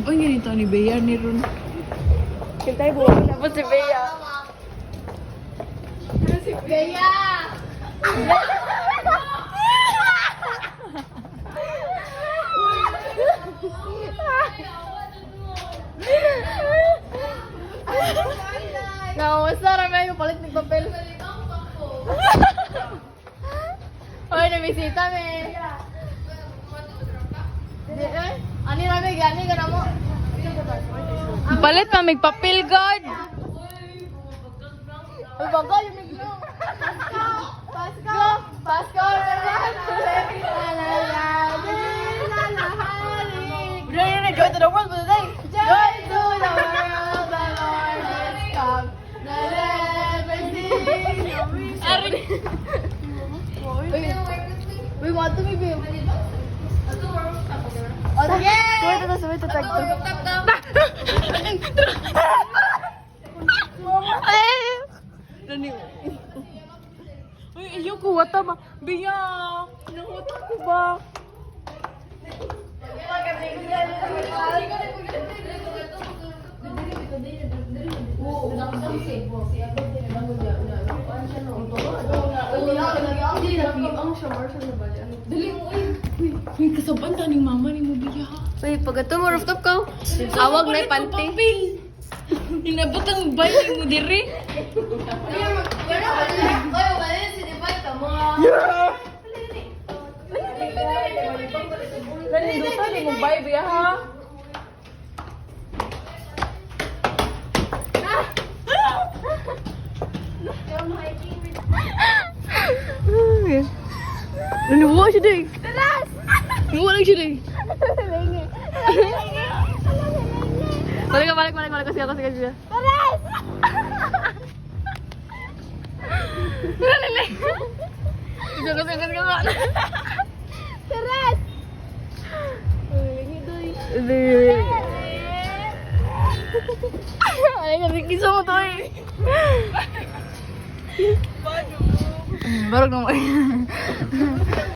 Sabay ganito ni Bea ni Ron. Kita ibu tapos si Bea. Si Bea! Naumusta ramay yung palit ng papel. Hoy, nabisita me. Ani rame gani ka mo. Palit pa may papel god. Uy, bago yung miglo. Pasko! Pasko! Joy to the world for the day! Joy to the world, the Lord has come. Let everything we want to be big. Oh, sige! Wait, tag to. Nani? Uy, ayoko wata ba? Bea, nawata ko ba? Uy, kasaban ta ning mama ni mo Bea. Uy, pagato mo rooftop ka. Awag na panty. Inabot ang bayi mo diri. Nanindutan ni mo bayi Bea ha. Nanuwa siya din. Nanuwa lang siya din. Balik. Sige. Pares! Kasi. Pares! Ay, nabigisa mo to eh. Barog naman.